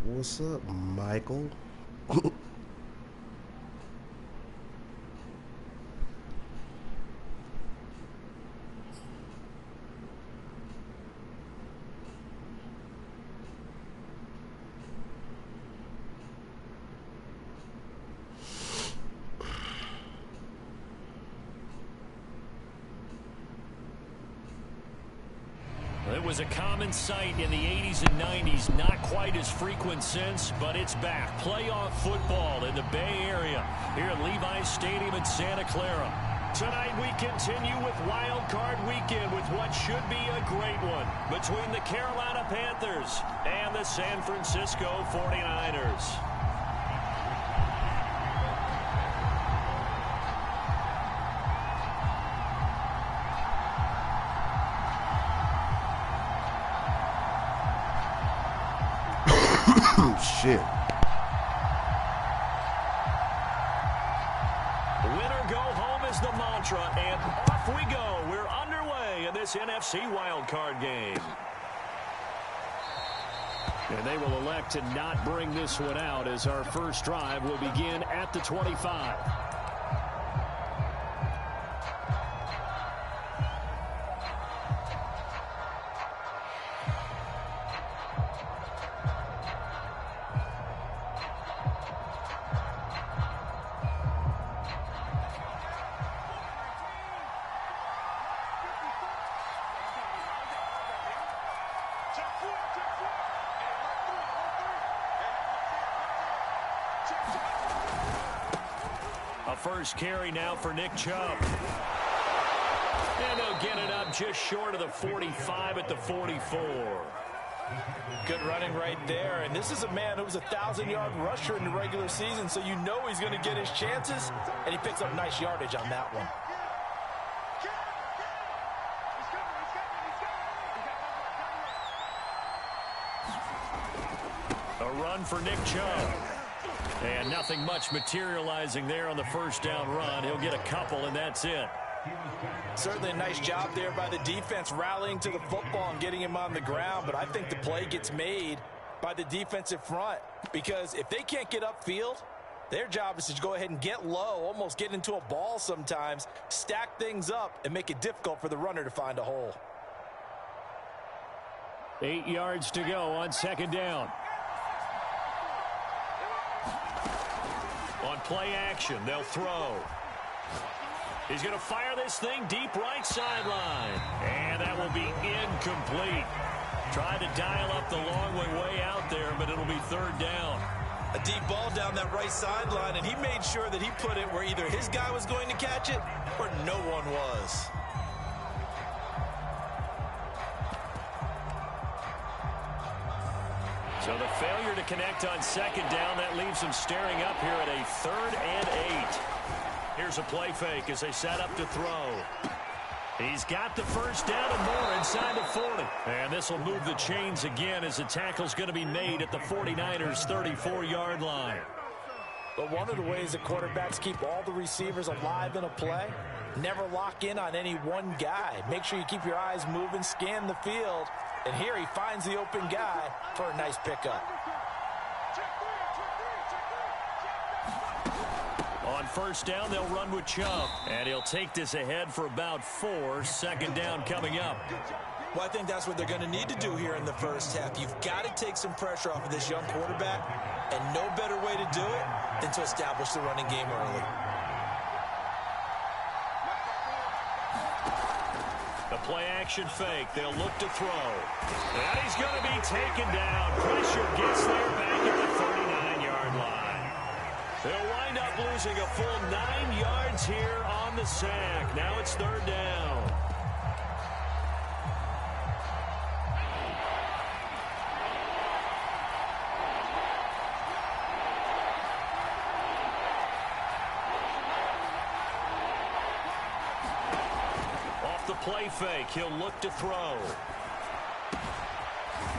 What's up, Michael? It was a common sight in the 80s and 90s, not quite as frequent since, but it's back. Playoff football in the Bay Area here at Levi's Stadium in Santa Clara. Tonight we continue with Wild Card Weekend with what should be a great one between the Carolina Panthers and the San Francisco 49ers. Shit. Winner go home is the mantra, and off we go. We're underway in this NFC wildcard game. And they will elect to not bring this one out as our first drive will begin at the 25. A first carry now for Nick Chubb. And they'll get it up just short of the 45 at the 44. Good running right there. And this is a man who was a 1,000-yard rusher in the regular season, so you know he's going to get his chances, and he picks up nice yardage on that one. A run for Nick Chubb. And nothing much materializing there on the first down run. He'll get a couple, and that's it. Certainly a nice job there by the defense rallying to the football and getting him on the ground, but I think the play gets made by the defensive front because if they can't get upfield, their job is to go ahead and get low, almost get into a ball sometimes, stack things up, and make it difficult for the runner to find a hole. 8 yards to go on second down. On play action, they'll throw. He's going to fire this thing deep right sideline. And that will be incomplete. Trying to dial up the long way out there, but it'll be third down. A deep ball down that right sideline, and he made sure that he put it where either his guy was going to catch it or no one was. So the failure to connect on second down, that leaves them staring up here at a 3rd and 8. Here's a play fake as they set up to throw. He's got the first down and more inside the 40. And this will move the chains again as the tackle's going to be made at the 49ers' 34-yard line. But one of the ways that quarterbacks keep all the receivers alive in a play, never lock in on any one guy. Make sure you keep your eyes moving, scan the field. And here he finds the open guy for a nice pickup. On first down, they'll run with Chubb. And he'll take this ahead for about 4. Second down coming up. Well, I think that's what they're going to need to do here in the first half. You've got to take some pressure off of this young quarterback. And no better way to do it than to establish the running game early. The play-action fake. They'll look to throw. And he's going to be taken down. Pressure gets there back at the 39-yard line. They'll wind up losing a full 9 yards here on the sack. Now it's third down. Play fake. He'll look to throw.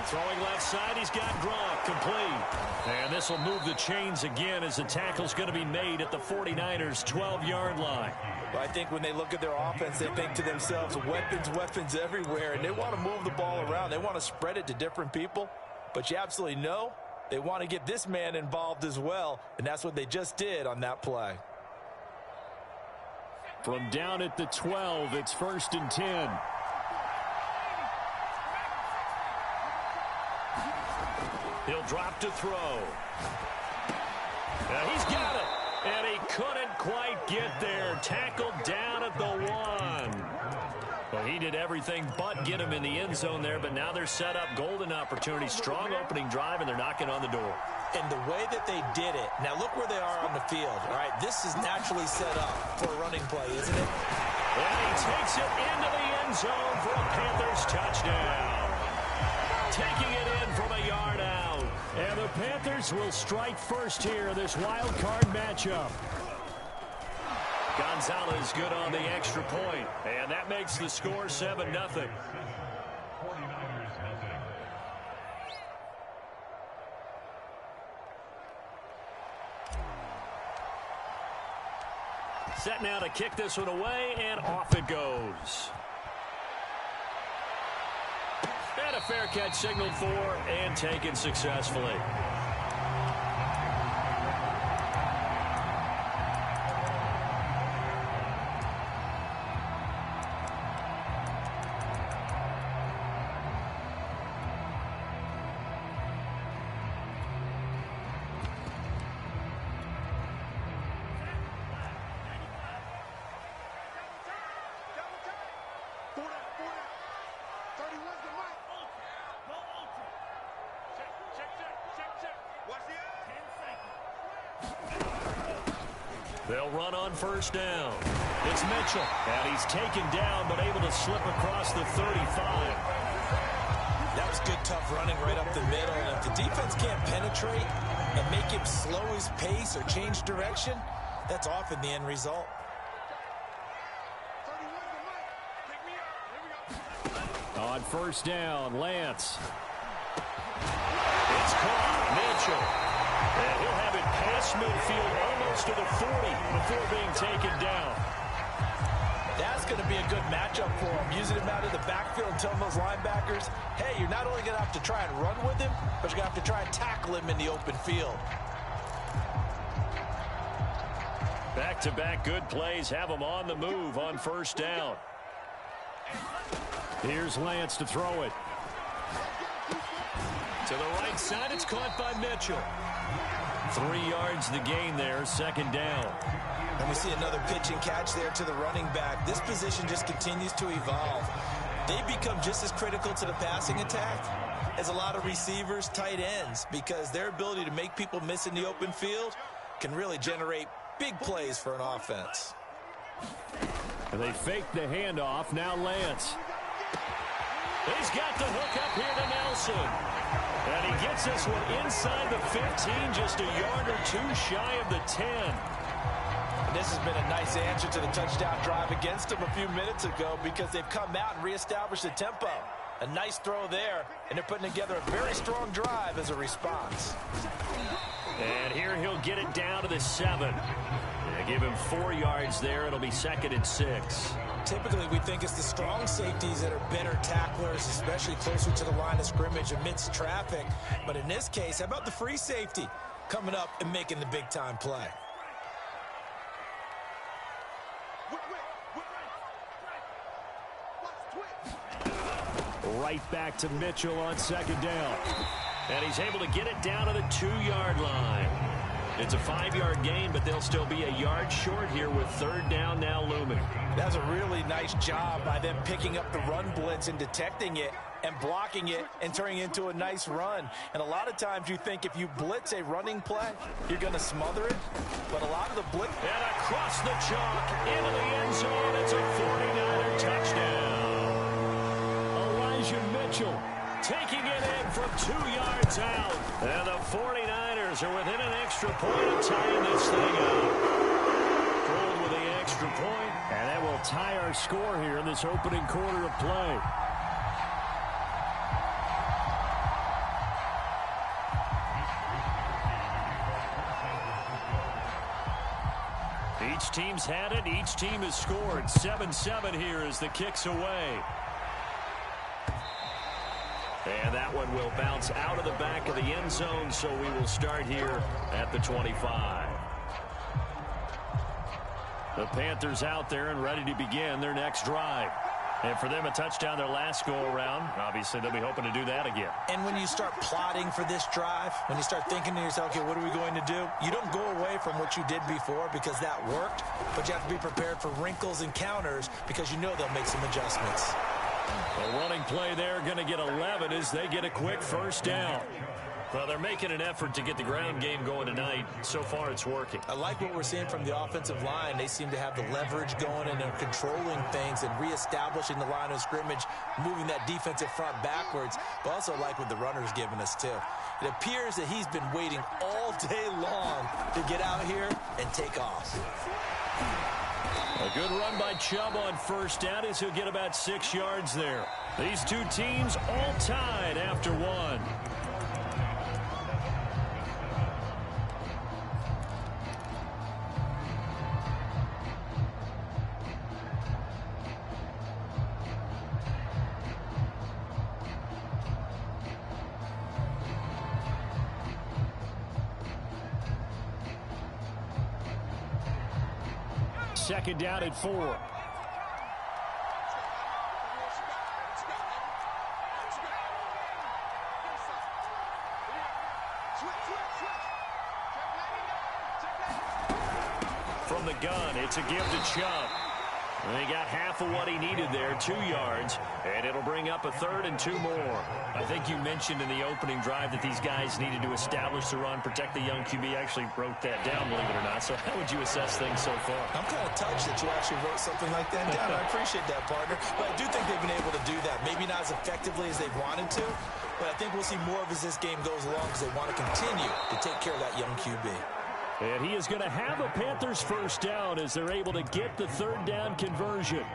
Throwing left side. He's got Gronk complete. And this will move the chains again as the tackle's going to be made at the 49ers' 12-yard line. Well, I think when they look at their offense, they think to themselves, weapons everywhere, and they want to move the ball around. They want to spread it to different people. But you absolutely know They want to get this man involved as well, and that's what they just did on that play. From down at the 12, it's 1st and 10. He'll drop to throw. He's got it. And he couldn't quite get there. Tackled down at the 1. Well, he did everything but get him in the end zone there, but now they're set up. Golden opportunity. Strong opening drive, and they're knocking on the door. And the way that they did it, now look where they are on the field. All right, this is naturally set up for a running play, isn't it? And he takes it into the end zone for a Panthers touchdown. Taking it in from a yard out. And the Panthers will strike first here in this wild card matchup. Gonzalez good on the extra point. And that makes the score 7-0. Set now to kick this one away, and off it goes. And a fair catch signaled for and taken successfully. They'll run on first down. It's Mitchell. And he's taken down, but able to slip across the 35. That was good, tough running right up the middle. And if the defense can't penetrate and make him slow his pace or change direction, that's often the end result. On first down, Lance. It's caught. Mitchell. And he'll have it past midfield almost to the 40 before being taken down. That's going to be a good matchup for him. Using him out of the backfield and telling those linebackers, hey, you're not only going to have to try and run with him, but you're going to have to try and tackle him in the open field. Back-to-back good plays have him on the move on first down. Here's Lance to throw it. To the right side, it's caught by Mitchell. 3 yards the gain there, second down. And we see another pitch and catch there to the running back. This position just continues to evolve. They become just as critical to the passing attack as a lot of receivers, tight ends, because their ability to make people miss in the open field can really generate big plays for an offense. And they fake the handoff. Now Lance. He's got the hook up here to Nelson. And he gets this one inside the 15, just a yard or two shy of the 10. And this has been a nice answer to the touchdown drive against them a few minutes ago because they've come out and reestablished the tempo. A nice throw there, and they're putting together a very strong drive as a response. And here he'll get it down to the 7. Give him 4 yards there. It'll be 2nd and 6. Typically, we think it's the strong safeties that are better tacklers, especially closer to the line of scrimmage amidst traffic. But in this case, how about the free safety coming up and making the big-time play? Right back to Mitchell on second down. And he's able to get it down to the 2-yard line. It's a 5-yard gain, but they'll still be a yard short here with third down now looming. That's a really nice job by them picking up the run blitz and detecting it and blocking it and turning it into a nice run. And a lot of times you think if you blitz a running play, you're going to smother it. But a lot of the blitz... And across the chalk, into the end zone, it's a 49er touchdown. Elijah Mitchell taking it in from 2 yards out. And the 49ers are within an extra point of tying this thing up. Gold with the extra point, and that will tie our score here in this opening quarter of play. Each team's had it. Each team has scored. 7-7 here as the kick's away. And that that one will bounce out of the back of the end zone, so we will start here at the 25. The Panthers out there and ready to begin their next drive. And for them, a touchdown their last go-around. Obviously, they'll be hoping to do that again. And when you start plotting for this drive, when you start thinking to yourself, okay, what are we going to do? You don't go away from what you did before because that worked, but you have to be prepared for wrinkles and counters because you know they'll make some adjustments. A running play there, going to get 11 as they get a quick first down. Well, they're making an effort to get the ground game going tonight. So far, it's working. I like what we're seeing from the offensive line. They seem to have the leverage going, and they're controlling things and reestablishing the line of scrimmage, moving that defensive front backwards. But also like what the runner's giving us, too. It appears that he's been waiting all day long to get out here and take off. A good run by Chubb on first down as he'll get about 6 yards there. These two teams all tied after one. Second down at 4. From the gun, it's a give to Chubb. And he got half of what he needed there, 2 yards, and it'll bring up a 3rd and 2 more. I think you mentioned in the opening drive that these guys needed to establish the run, protect the young QB. I actually wrote that down, believe it or not. So how would you assess things so far? I'm kind of touched that you actually wrote something like that down. I appreciate that, partner. But I do think they've been able to do that. Maybe not as effectively as they've wanted to, but I think we'll see more of as this game goes along because they want to continue to take care of that young QB. And he is going to have a Panthers first down as they're able to get the 3rd down conversion.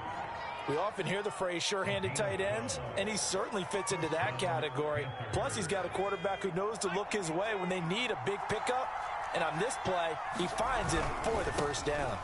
We often hear the phrase sure-handed tight ends, and he certainly fits into that category. Plus, he's got a quarterback who knows to look his way when they need a big pickup. And on this play, he finds it for the first down.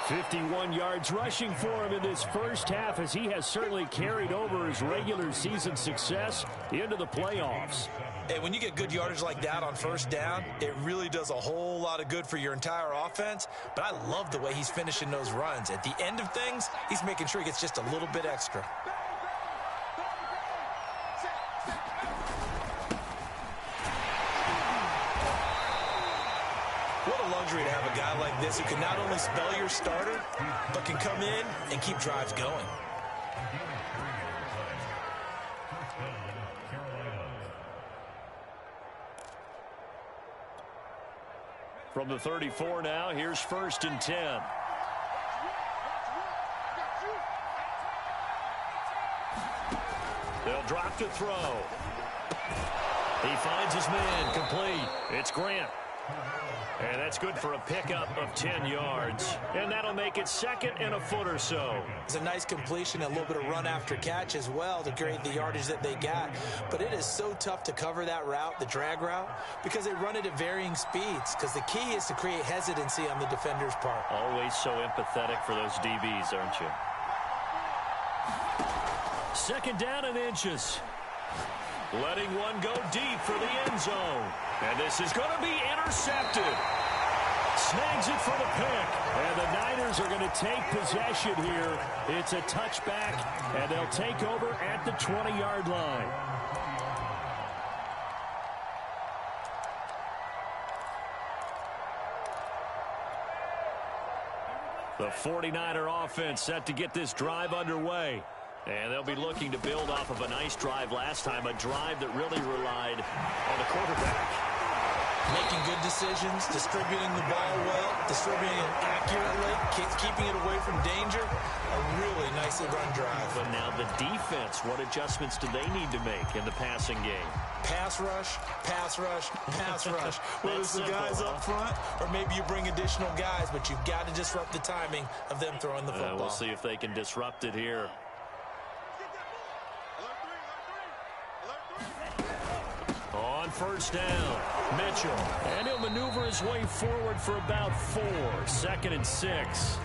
51 yards rushing for him in this first half as he has certainly carried over his regular season success into the playoffs. Hey, when you get good yardage like that on first down, it really does a whole lot of good for your entire offense. But I love the way he's finishing those runs. At the end of things, he's making sure he gets just a little bit extra. What a luxury to have a guy like this who can not only spell your starter, but can come in and keep drives going. From the 34 now, here's 1st and 10. They'll drop to throw. He finds his man, complete. It's Grant. And that's good for a pickup of 10 yards. And that'll make it 2nd and a foot or so. It's a nice completion, a little bit of run after catch as well to create the yardage that they got. But it is so tough to cover that route, the drag route, because they run it at varying speeds. Because the key is to create hesitancy on the defender's part. Always so empathetic for those DBs, aren't you? 2nd down and inches. Letting one go deep for the end zone. And this is going to be intercepted. Snags it for the pick. And the Niners are going to take possession here. It's a touchback, and they'll take over at the 20-yard line. The 49er offense set to get this drive underway. And they'll be looking to build off of a nice drive last time, a drive that really relied on the quarterback. Making good decisions, distributing the ball well, distributing it accurately, keeping it away from danger. A really nicely run drive. But now the defense, what adjustments do they need to make in the passing game? Pass rush, pass rush, pass rush. Whether it's the guys up front or maybe you bring additional guys, but you've got to disrupt the timing of them throwing the football. We'll see if they can disrupt it here. On first down, Mitchell. And he'll maneuver his way forward for about 4. 2nd and 6.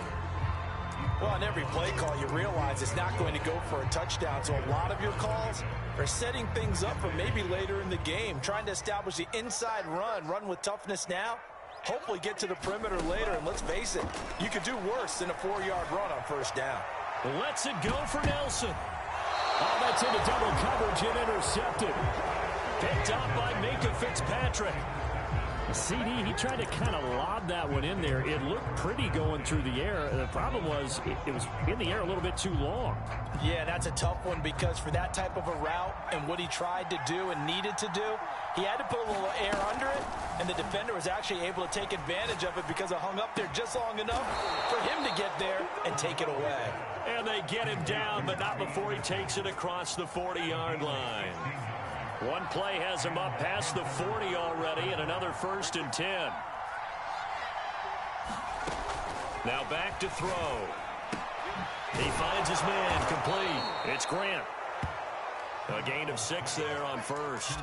Well, on every play call, you realize it's not going to go for a touchdown, so a lot of your calls are setting things up for maybe later in the game, trying to establish the inside run with toughness now, hopefully get to the perimeter later, and let's face it, you could do worse than a 4-yard run on first down. Lets it go for Nelson. Oh, that's into double coverage and intercepted. Picked up by Minka Fitzpatrick. CD, he tried to kind of lob that one in there. It looked pretty going through the air. The problem was it was in the air a little bit too long. Yeah, that's a tough one because for that type of a route and what he tried to do and needed to do, he had to put a little air under it, and the defender was actually able to take advantage of it because it hung up there just long enough for him to get there and take it away. And they get him down, but not before he takes it across the 40-yard line. One play has him up past the 40 already, and another 1st and 10. Now back to throw. He finds his man, complete. It's Grant. A gain of 6 there on first.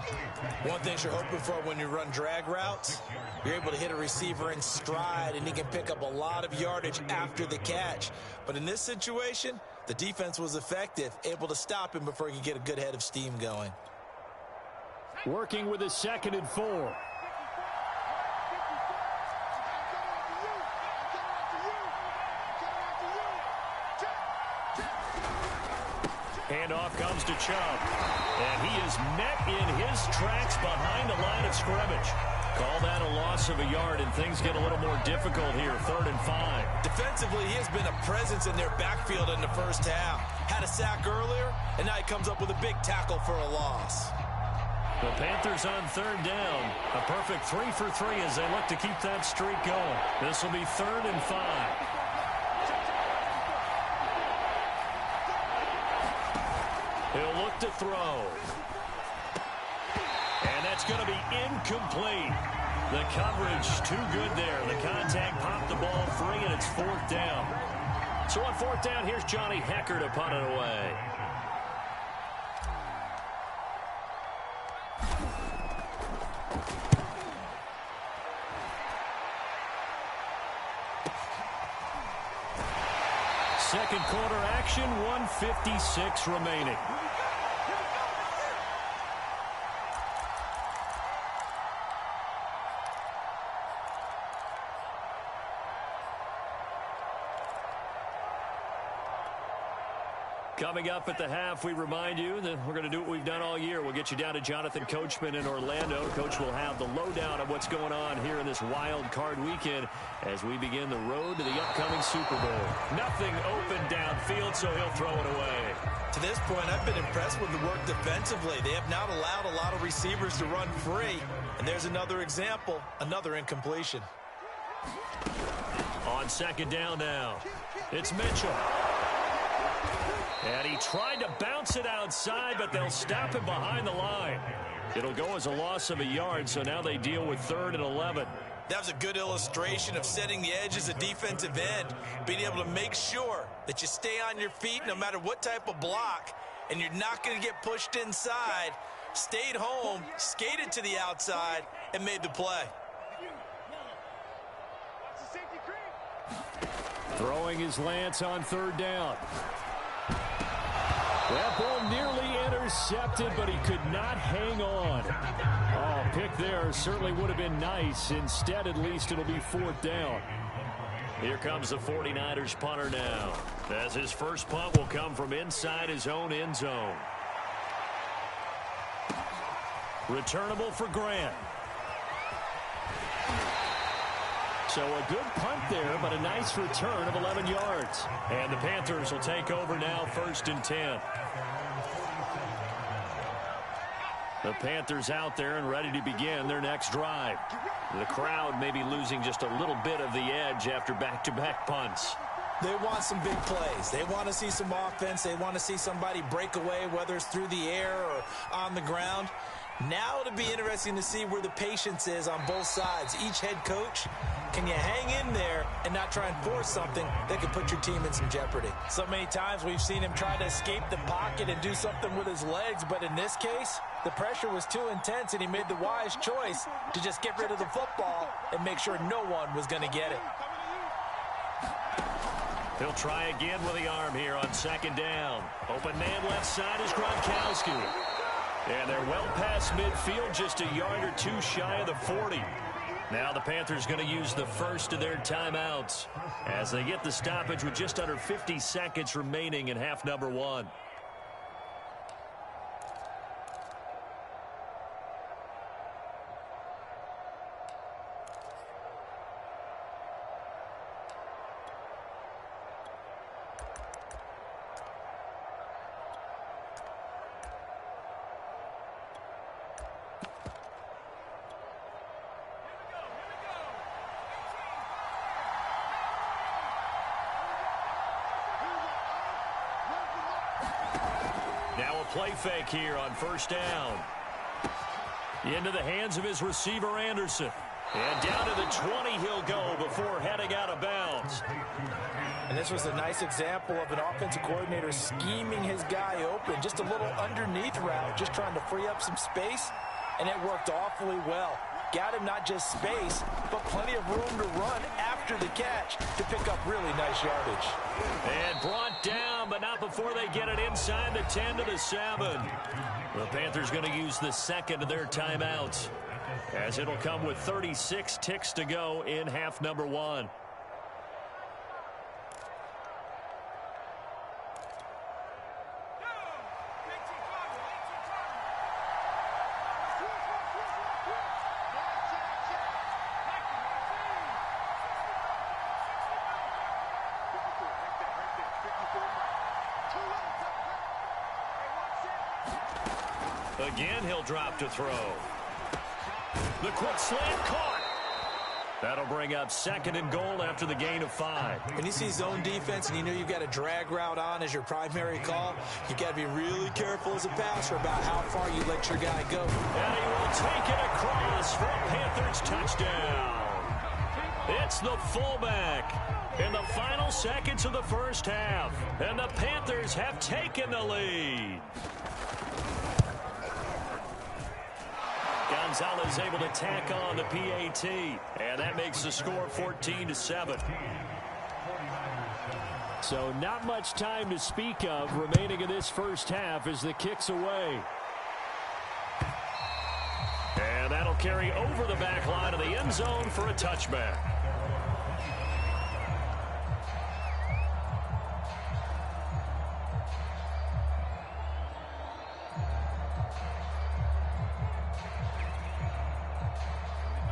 One thing you're hoping for when you run drag routes, you're able to hit a receiver in stride, and he can pick up a lot of yardage after the catch. But in this situation, the defense was effective, able to stop him before he could get a good head of steam going. Working with a 2nd and 4. Handoff comes to Chubb. And he is met in his tracks behind the line of scrimmage. Call that a loss of a yard, and things get a little more difficult here. 3rd and 5. Defensively, he has been a presence in their backfield in the first half. Had a sack earlier, and now he comes up with a big tackle for a loss. The Panthers on 3rd down. A perfect 3 for 3 as they look to keep that streak going. This will be 3rd and 5. He'll look to throw. And that's going to be incomplete. The coverage too good there. The contact popped the ball free, and it's 4th down. So on 4th down, here's Johnny Hecker to punt it away. Second quarter action, 1:56 remaining. Coming up at the half, we remind you that we're going to do what we've done all year. We'll get you down to Jonathan Coachman in Orlando. Coach will have the lowdown of what's going on here in this wild card weekend as we begin the road to the upcoming Super Bowl. Nothing open downfield, so he'll throw it away. To this point, I've been impressed with the work defensively. They have not allowed a lot of receivers to run free. And there's another example, another incompletion. On 2nd down now, it's Mitchell. And he tried to bounce it outside, but they'll stop him behind the line. It'll go as a loss of a yard, so now they deal with 3rd and 11. That was a good illustration of setting the edge as a defensive end, being able to make sure that you stay on your feet no matter what type of block, and you're not going to get pushed inside. Stayed home, skated to the outside, and made the play. Throwing his Lance on 3rd down. That ball nearly intercepted, but he could not hang on. Oh, pick there certainly would have been nice. Instead, at least, it'll be 4th down. Here comes the 49ers punter now, as his first punt will come from inside his own end zone. Returnable for Grant. So a good punt there, but a nice return of 11 yards. And the Panthers will take over now, 1st and 10. The Panthers out there and ready to begin their next drive. The crowd may be losing just a little bit of the edge after back-to-back punts. They want some big plays. They want to see some offense. They want to see somebody break away, whether it's through the air or on the ground. Now it'll be interesting to see where the patience is on both sides. Each head coach, can you hang in there and not try and force something that could put your team in some jeopardy? So many times we've seen him try to escape the pocket and do something with his legs, but in this case, the pressure was too intense and he made the wise choice to just get rid of the football and make sure no one was going to get it. He'll try again with the arm here on second down. Open man left side is Gronkowski. And they're well past midfield, just a yard or two shy of the 40. Now the Panthers going to use the first of their timeouts as they get the stoppage with just under 50 seconds remaining in half number one. Now a play fake here on first down. Into the hands of his receiver, Anderson. And down to the 20 he'll go before heading out of bounds. And this was a nice example of an offensive coordinator scheming his guy open. Just a little underneath route, just trying to free up some space. And it worked awfully well. Got him not just space, but plenty of room to run after the catch to pick up really nice yardage. And brought down, but not before they get it inside the 10 to the 7. The Panthers going to use the second of their timeouts, as it'll come with 36 ticks to go in half number one. Again, he'll drop to throw. The quick slant caught. That'll bring up second and goal after the gain of 5. When you see zone defense and you know you've got a drag route on as your primary call, you've got to be really careful as a passer about how far you let your guy go. And he will take it across for a Panthers touchdown. It's the fullback in the final seconds of the first half. And the Panthers have taken the lead. Gonzalez able to tack on the PAT, and that makes the score 14-7. So not much time to speak of remaining in this first half as the kick's away. And that'll carry over the back line of the end zone for a touchback.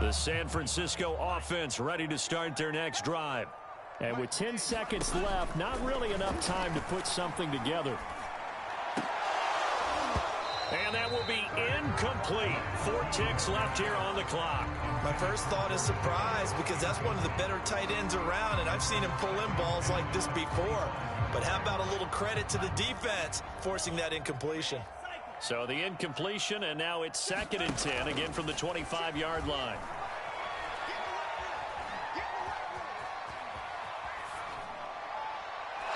The San Francisco offense ready to start their next drive. And with 10 seconds left, not really enough time to put something together. And that will be incomplete. 4 ticks left here on the clock. My first thought is surprise, because that's one of the better tight ends around, and I've seen him pull in balls like this before. But how about a little credit to the defense forcing that incompletion? So the incompletion, and now it's second and 10, again from the 25-yard line.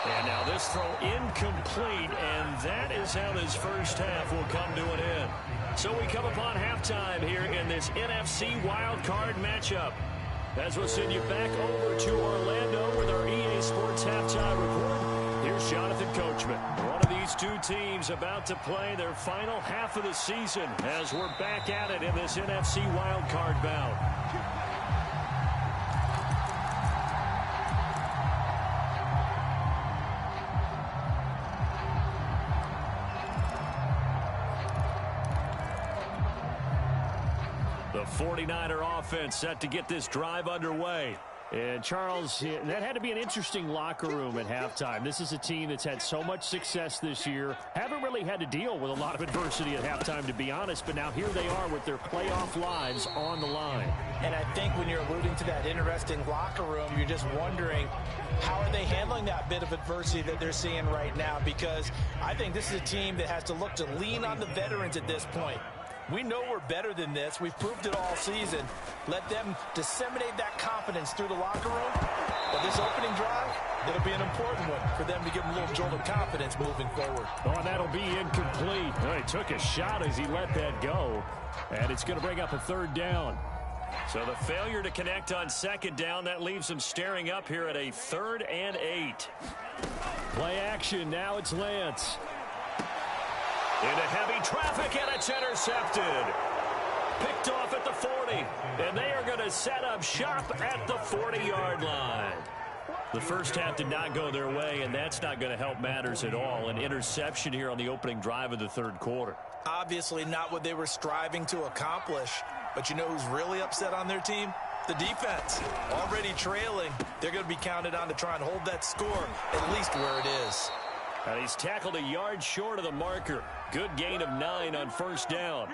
And now this throw incomplete, and that is how this first half will come to an end. So we come upon halftime here in this NFC wildcard matchup. As we'll send you back over to Orlando with our EA Sports Halftime Report, here's Jonathan Coachman. One of these two teams about to play their final half of the season as we're back at it in this NFC wildcard bout. The 49er offense set to get this drive underway. And, Charles, that had to be an interesting locker room at halftime. This is a team that's had so much success this year. Haven't really had to deal with a lot of adversity at halftime, to be honest. But now here they are with their playoff lives on the line. And I think when you're alluding to that interesting locker room, you're just wondering, how are they handling that bit of adversity that they're seeing right now? Because I think this is a team that has to look to lean on the veterans at this point. We know we're better than this. We've proved it all season. Let them disseminate that confidence through the locker room. But this opening drive, it'll be an important one for them to give them a little jolt of confidence moving forward. Oh, and that'll be incomplete. Well, he took a shot as he let that go. And it's going to bring up a third down. So the failure to connect on second down, that leaves them staring up here at a 3rd and 8. Play action. Now it's Lance. Into heavy traffic, and it's intercepted. Picked off at the 40, and they are going to set up shop at the 40-yard line. The first half did not go their way, and that's not going to help matters at all. An interception here on the opening drive of the 3rd quarter. Obviously not what they were striving to accomplish. But you know who's really upset on their team? The defense. Already trailing. They're going to be counted on to try and hold that score at least where it is. And he's tackled a yard short of the marker. Good gain of 9 on first down.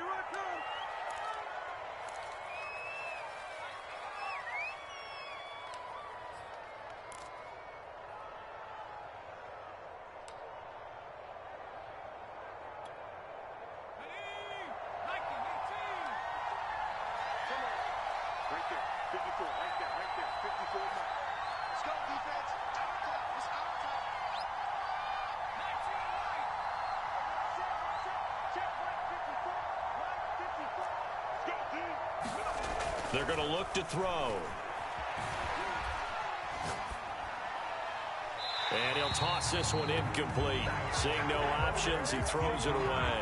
They're going to look to throw. And he'll toss this one incomplete. Seeing no options, he throws it away.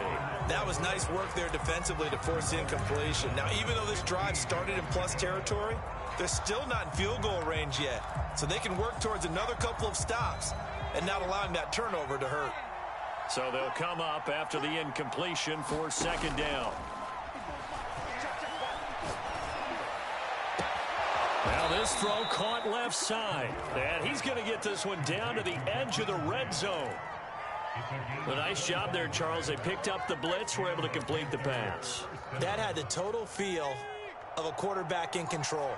That was nice work there defensively to force incompletion. Now, even though this drive started in plus territory, they're still not in field goal range yet. So they can work towards another couple of stops and not allowing that turnover to hurt. So they'll come up after the incompletion for second down. Now this throw caught left side. And he's going to get this one down to the edge of the red zone. A nice job there, Charles. They picked up the blitz, were able to complete the pass. That had the total feel of a quarterback in control.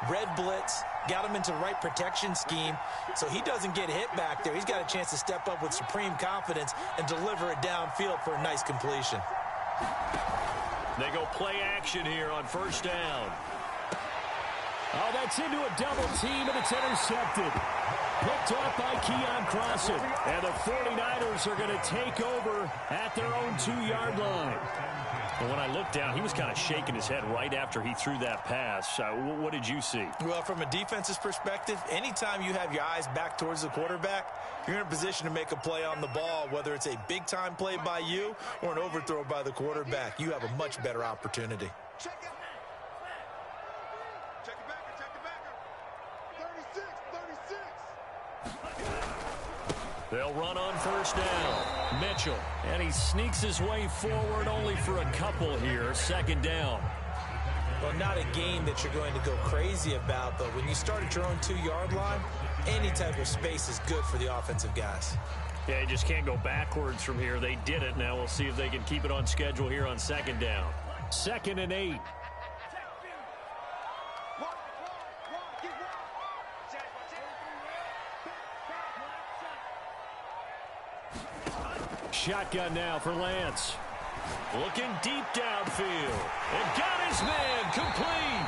Red blitz, got him into the right protection scheme, so he doesn't get hit back there. He's got a chance to step up with supreme confidence and deliver it downfield for a nice completion. They go play action here on first down. Oh, that's into a double team, and it's intercepted. Picked off by Keon Crossan. And the 49ers are going to take over at their own 2-yard line. But when I looked down, he was kind of shaking his head right after he threw that pass. What did you see? Well, from a defense's perspective, anytime you have your eyes back towards the quarterback, you're in a position to make a play on the ball, whether it's a big-time play by you or an overthrow by the quarterback. You have a much better opportunity. They'll run on first down. Mitchell. And he sneaks his way forward only for a couple here. Second down. Well, not a gain that you're going to go crazy about, but when you start at your own 2-yard line, any type of space is good for the offensive guys. Yeah, you just can't go backwards from here. They did it. Now we'll see if they can keep it on schedule here on second down. 2nd and 8. Shotgun now for Lance. Looking deep downfield. And got his man complete.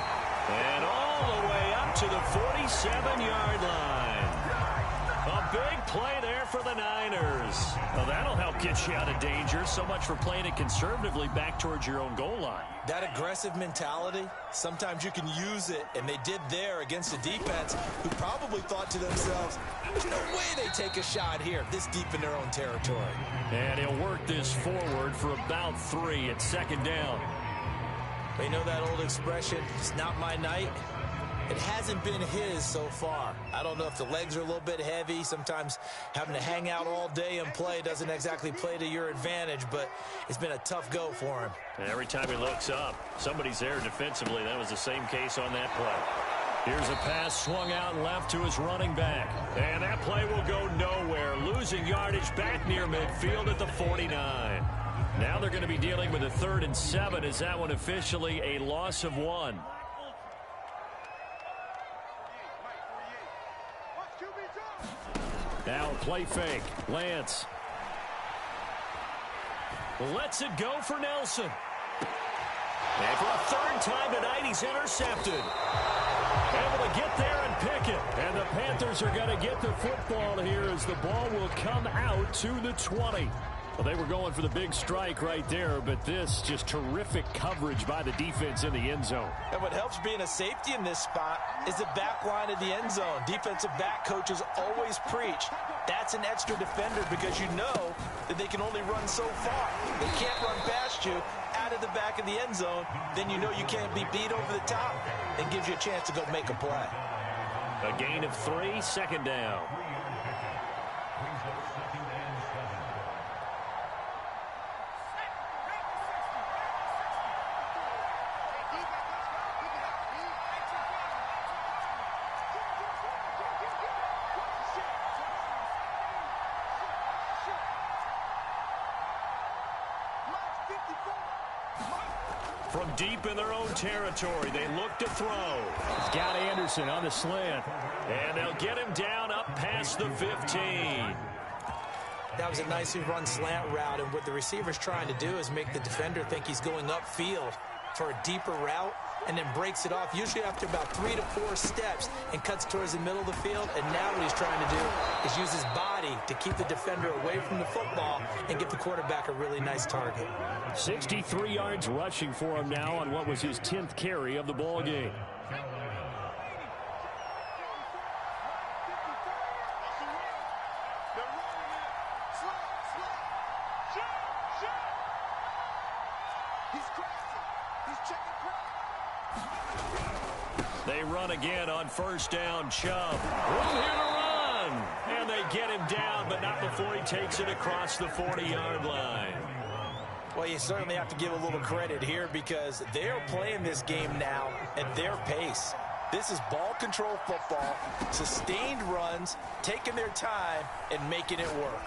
And all the way up to the 47-yard line. A big play there for the Niners. Well, that'll help get you out of danger. So much for playing it conservatively back towards your own goal line. That aggressive mentality, sometimes you can use it, and they did there against a defense who probably thought to themselves, there's no way they take a shot here this deep in their own territory. And he'll work this forward for about 3 at second down. They know that old expression, it's not my night. It hasn't been his so far. I don't know if the legs are a little bit heavy. Sometimes having to hang out all day and play doesn't exactly play to your advantage, but it's been a tough go for him. And every time he looks up, somebody's there defensively. That was the same case on that play. Here's a pass swung out left to his running back. And that play will go nowhere. Losing yardage back near midfield at the 49. Now they're going to be dealing with a 3rd and 7. Is that one officially a loss of 1? Now a play fake. Lance. Lets it go for Nelson. And for a 3rd time tonight, he's intercepted. Able to get there and pick it. And the Panthers are going to get the football here as the ball will come out to the 20. Well, they were going for the big strike right there, but this just terrific coverage by the defense in the end zone. And what helps being a safety in this spot is the back line of the end zone. Defensive back coaches always preach. That's an extra defender because you know that they can only run so far. They can't run past you out of the back of the end zone. Then you know you can't be beat over the top. It gives you a chance to go make a play. A gain of 3, second down. From deep in their own territory, they look to throw. He's got Anderson on the slant. And they'll get him down up past the 15. That was a nicely run slant route, and what the receiver's trying to do is make the defender think he's going upfield for a deeper route and then breaks it off, usually after about 3 to 4 steps, and cuts towards the middle of the field. And now what he's trying to do is use his body to keep the defender away from the football and give the quarterback a really nice target. 63 yards rushing for him now on what was his 10th carry of the ball game. They run again on first down. Chubb. Room here to run. And they get him down, but not before he takes it across the 40-yard line. Well, you certainly have to give a little credit here because they're playing this game now at their pace. This is ball control football, sustained runs, taking their time, and making it work.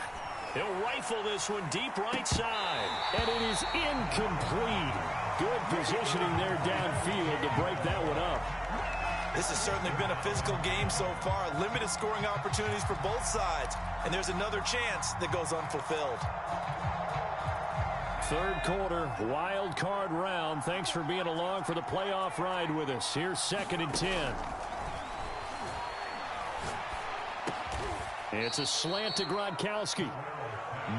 He'll rifle this one deep right side. And it is incomplete. Good positioning there downfield to break that one up. This has certainly been a physical game so far. Limited scoring opportunities for both sides. And there's another chance that goes unfulfilled. Third quarter, wild card round. Thanks for being along for the playoff ride with us. Here's 2nd and 10. It's a slant to Gronkowski.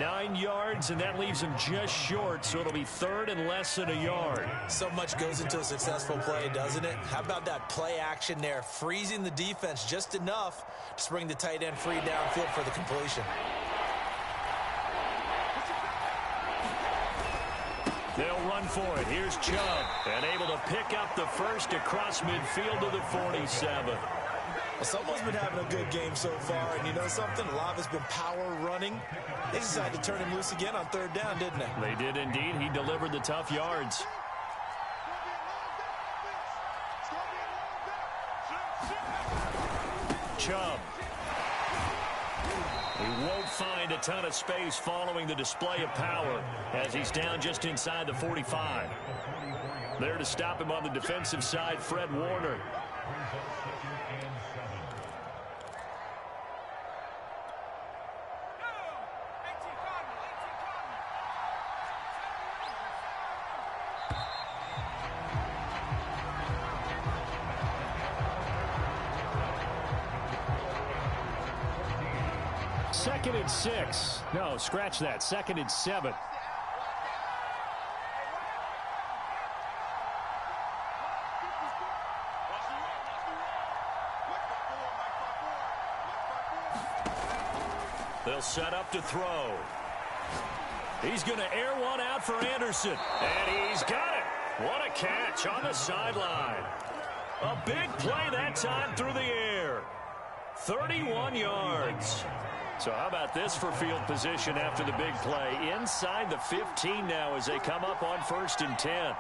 9 yards, and that leaves him just short, so it'll be 3rd and less than a yard. So much goes into a successful play, doesn't it? How about that play action there, freezing the defense just enough to bring the tight end free downfield for the completion. They'll run for it. Here's Chubb, and able to pick up the first across midfield to the 47. Well, someone's been having a good game so far, and you know something? A lot of it's been power running. They decided to turn him loose again on 3rd down, didn't they? They did indeed. He delivered the tough yards. Chubb. He won't find a ton of space following the display of power as he's down just inside the 45. There to stop him on the defensive side, Fred Warner. Second and 6. No, scratch that. 2nd and 7. They'll set up to throw. He's going to air one out for Anderson. And he's got it. What a catch on the sideline. A big play that time through the air. 31 yards. So how about this for field position after the big play? Inside the 15 now as they come up on 1st and 10.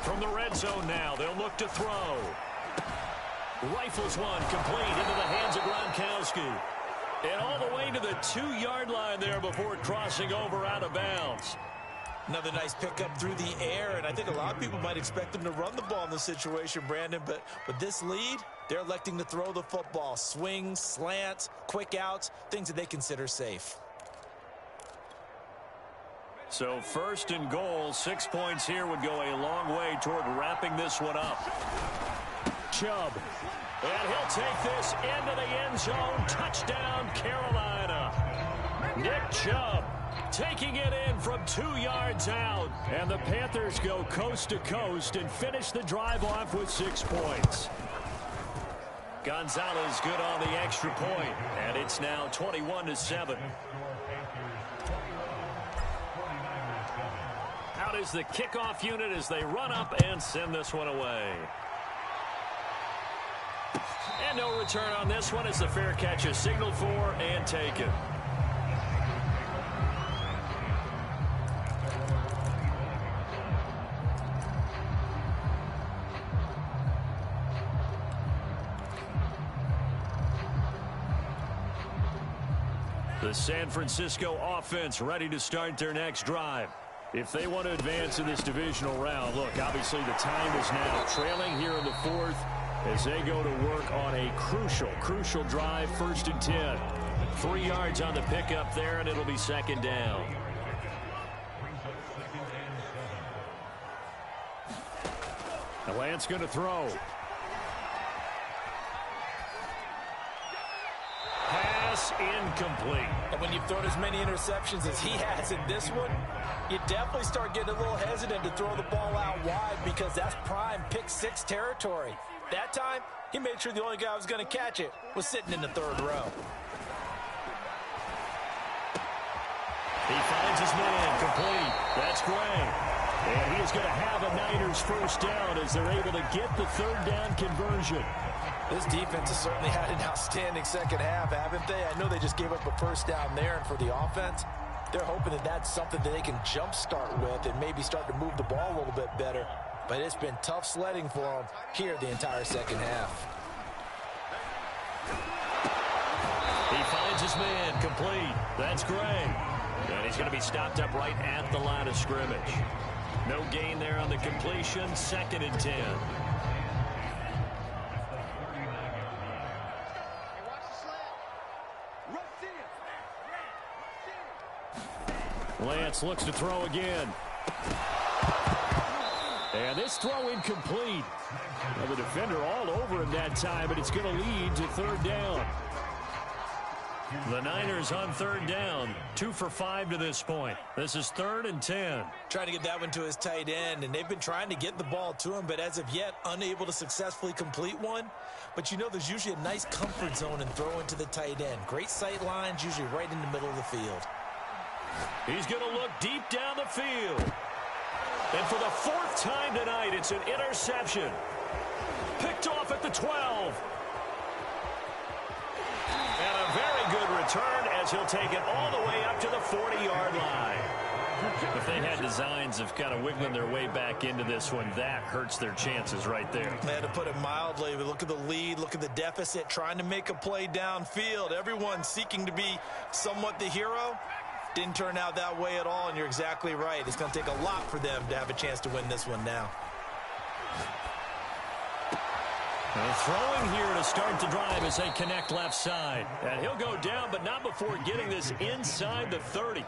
From the red zone now, they'll look to throw. Rifles one complete into the hands of Gronkowski. And all the way to the 2-yard line there before crossing over out of bounds. Another nice pickup through the air, and I think a lot of people might expect them to run the ball in this situation, Brandon, but with this lead, they're electing to throw the football. Swings, slants, quick outs, things that they consider safe. So 1st and goal, 6 points here would go a long way toward wrapping this one up. Chubb. And he'll take this into the end zone. Touchdown, Carolina. Nick Chubb taking it in from 2 yards out. And the Panthers go coast to coast and finish the drive off with 6 points. Gonzalez good on the extra point, and it's now 21-7. Out is the kickoff unit as they run up and send this one away. And no return on this one as the fair catch is signaled for and taken. The San Francisco offense ready to start their next drive. If they want to advance in this divisional round, look, obviously the time is now. Trailing here in the 4th as they go to work on a crucial drive, 1st and 10. 3 yards on the pickup there, and it'll be 2nd down. And Lance going to throw. Pass incomplete. And when you've thrown as many interceptions as he has in this one, you definitely start getting a little hesitant to throw the ball out wide because that's prime pick 6 territory. That time, he made sure the only guy who was going to catch it was sitting in the 3rd row. He finds his man complete. That's Gray. And he is going to have a Niners 1st down as they're able to get the 3rd down conversion. This defense has certainly had an outstanding second half, haven't they? I know they just gave up a 1st down there, and for the offense, they're hoping that that's something that they can jumpstart with and maybe start to move the ball a little bit better. But it's been tough sledding for them here the entire second half. He finds his man complete. That's Gray. And he's going to be stopped up right at the line of scrimmage. No gain there on the completion. 2nd and 10. Lance looks to throw again. And this throw incomplete. Well, the defender all over him that time, but it's going to lead to 3rd down. The Niners on 3rd down. 2 for 5 to this point. This is 3rd and 10. Trying to get that one to his tight end, and they've been trying to get the ball to him, but as of yet, unable to successfully complete one. But you know there's usually a nice comfort zone in throwing to the tight end. Great sight lines, usually right in the middle of the field. He's going to look deep down the field. And for the 4th time tonight, it's an interception. Picked off at the 12. And a very good return as he'll take it all the way up to the 40-yard line. If they had designs of kind of wiggling their way back into this one, that hurts their chances right there. Man, to put it mildly, look at the lead, look at the deficit, trying to make a play downfield. Everyone seeking to be somewhat the hero. Didn't turn out that way at all, and you're exactly right. It's going to take a lot for them to have a chance to win this one now. And throwing here to start the drive as they connect left side. And he'll go down, but not before getting this inside the 30.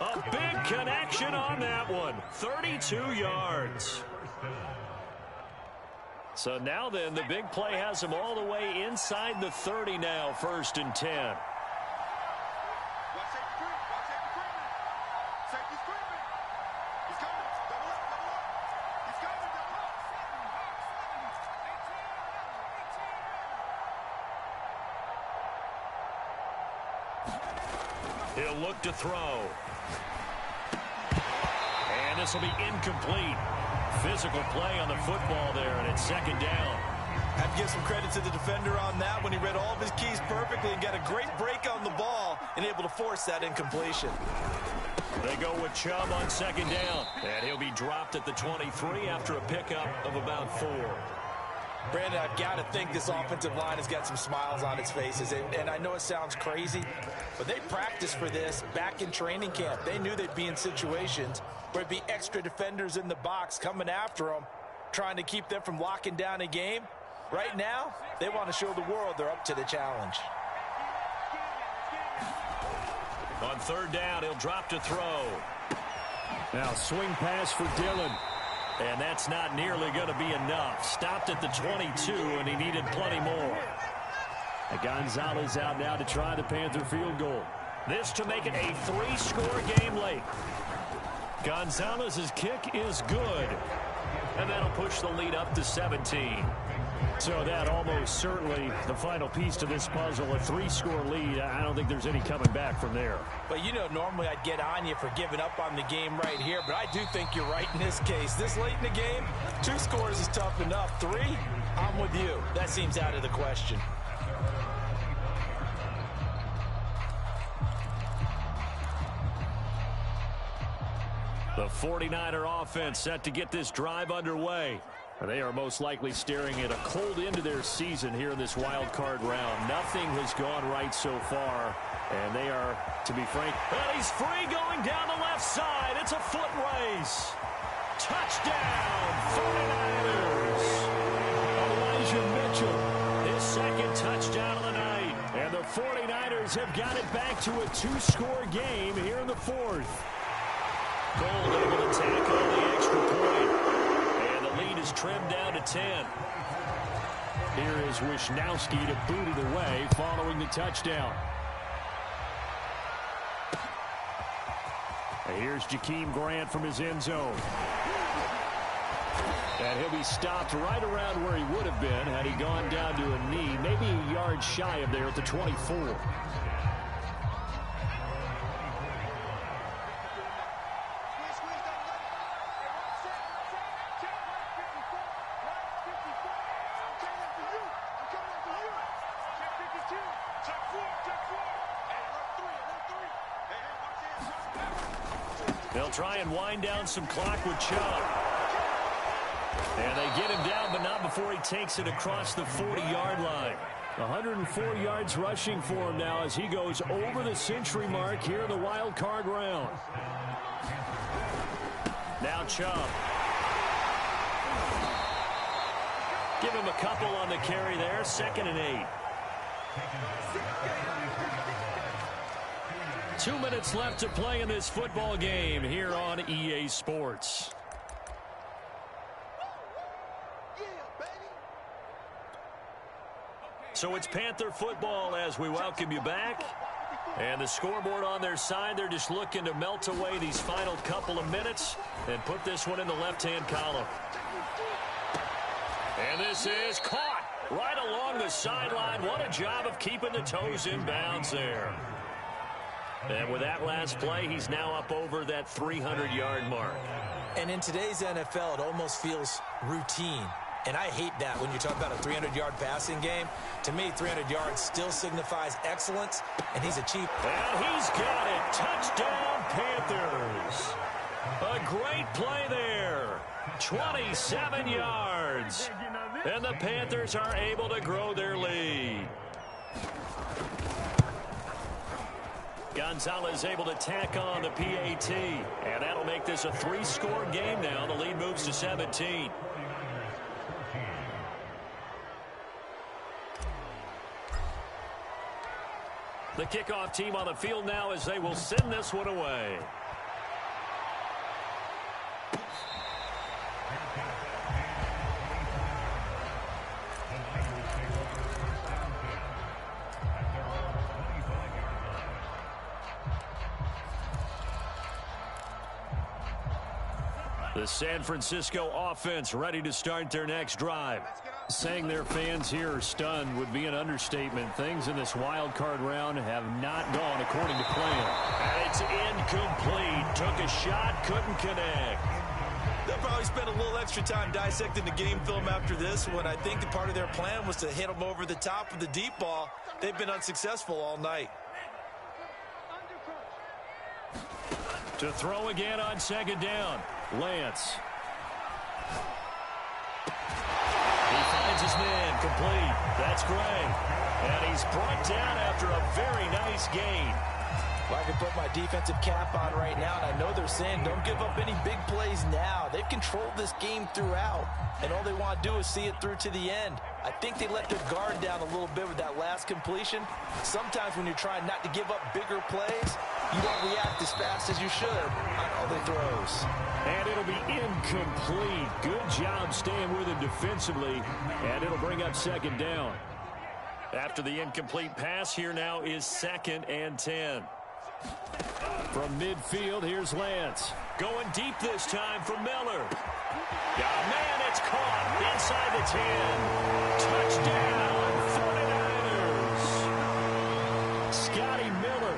A big connection on that one. 32 yards. So now then, the big play has him all the way inside the 30 now, 1st and 10. He'll look to throw. And this will be incomplete. Physical play on the football there, and it's 2nd down. I have to give some credit to the defender on that when he read all of his keys perfectly and got a great break on the ball and able to force that incompletion. They go with Chubb on 2nd down. And he'll be dropped at the 23 after a pickup of about 4. Brandon, I've got to think this offensive line has got some smiles on its faces. And I know it sounds crazy, but they practiced for this back in training camp. They knew they'd be in situations where it'd be extra defenders in the box coming after them, trying to keep them from locking down a game. Right now, they want to show the world they're up to the challenge. On 3rd down, he'll drop to throw. Now swing pass for Dillon. And that's not nearly going to be enough. Stopped at the 22, and he needed plenty more. And Gonzalez out now to try the Panther field goal. This to make it a 3-score game late. Gonzalez's kick is good. And that'll push the lead up to 17. So that almost certainly the final piece to this puzzle, a 3-score lead. I don't think there's any coming back from there. But, you know, normally I'd get on you for giving up on the game right here, but I do think you're right in this case. This late in the game, 2 scores is tough enough. 3, I'm with you. That seems out of the question. The 49er offense set to get this drive underway. They are most likely staring at a cold end to their season here in this wild card round. Nothing has gone right so far, and they are, to be frank. And he's free going down the left side. It's a foot race. Touchdown, 49ers. Elijah Mitchell, his second touchdown of the night. And the 49ers have got it back to a 2-score game here in the 4th. Gold able to tack on the extra point. And the lead is trimmed down to 10. Here is Wishnowski to boot it away following the touchdown. And here's Jakeem Grant from his end zone. And he'll be stopped right around where he would have been had he gone down to a knee, maybe a yard shy of there at the 24. They'll try and wind down some clock with Chubb. And they get him down, but not before he takes it across the 40-yard line. 104 yards rushing for him now as he goes over the century mark here in the wild card round. Now Chubb. Give him a couple on the carry there. 2nd and 8. 2 minutes left to play in this football game here on EA Sports. So it's Panther football as we welcome you back. And the scoreboard on their side, they're just looking to melt away these final couple of minutes and put this one in the left-hand column. And this is caught right along the sideline. What a job of keeping the toes in bounds there. And with that last play, he's now up over that 300-yard mark. And in today's NFL, it almost feels routine. And I hate that when you talk about a 300-yard passing game. To me, 300 yards still signifies excellence, and he's achieved. And he's got it. Touchdown, Panthers. A great play there. 27 yards. And the Panthers are able to grow their lead. Gonzalez able to tack on the PAT. And that'll make this a 3-score game now. The lead moves to 17. The kickoff team on the field now as they will send this one away. The San Francisco offense ready to start their next drive. Saying their fans here are stunned would be an understatement. Things in this wild card round have not gone according to plan. And it's incomplete. Took a shot, couldn't connect. They'll probably spend a little extra time dissecting the game film after this one. I think the part of their plan was to hit them over the top of the deep ball. They've been unsuccessful all night. To throw again on 2nd down. Lance. He finds his man, complete. That's great. And he's brought down after a very nice gain. Well, I can put my defensive cap on right now, and I know they're saying don't give up any big plays now. They've controlled this game throughout, and all they want to do is see it through to the end. I think they let their guard down a little bit with that last completion. Sometimes when you're trying not to give up bigger plays, you don't react as fast as you should on all the throws. And it'll be incomplete. Good job staying with him defensively. And it'll bring up second down. After the incomplete pass, here now is 2nd and 10. From midfield, here's Lance. Going deep this time for Miller. Yeah, man, it's caught inside the 10. Touchdown, 49ers. Scotty Miller,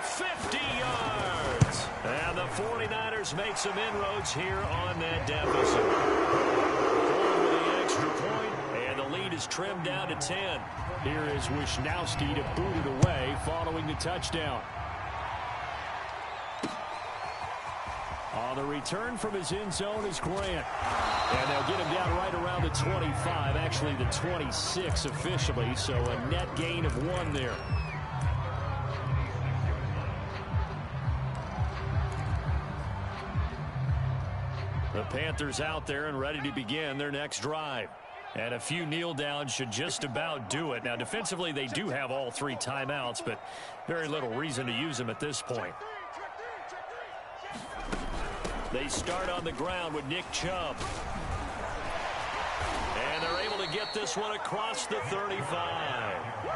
50 yards. And the 49ers make some inroads here on that deficit. Forward with the extra point, and the lead is trimmed down to 10. Here is Wisnowski to boot it away following the touchdown. On the return from his end zone is Grant. And they'll get him down right around the 25, actually the 26 officially, so a net gain of 1 there. The Panthers out there and ready to begin their next drive. And a few kneel downs should just about do it. Now, defensively, they do have all 3 timeouts, but very little reason to use them at this point. They start on the ground with Nick Chubb. And they're able to get this one across the 35.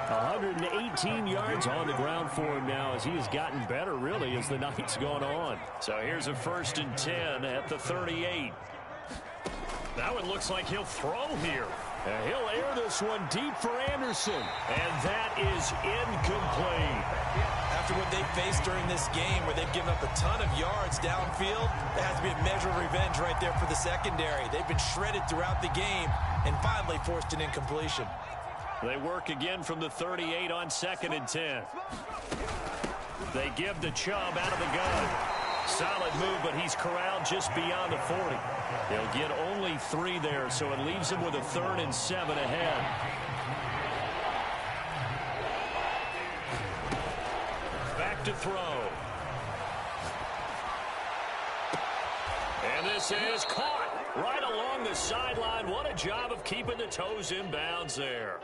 118 yards on the ground for him now as he has gotten better, really, as the night's gone on. So here's a 1st and 10 at the 38. Now it looks like he'll throw here. And he'll air this one deep for Anderson. And that is incomplete. After what they faced during this game where they've given up a ton of yards downfield, there has to be a measure of revenge right there for the secondary. They've been shredded throughout the game and finally forced an incompletion. They work again from the 38 on 2nd and 10. They give the Chubb out of the gun. Solid move, but he's corralled just beyond the 40. They'll get only 3 there, so it leaves him with a 3rd and 7 ahead. Back to throw. And this is caught right along the sideline. What a job of keeping the toes in bounds there.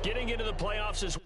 Getting into the playoffs is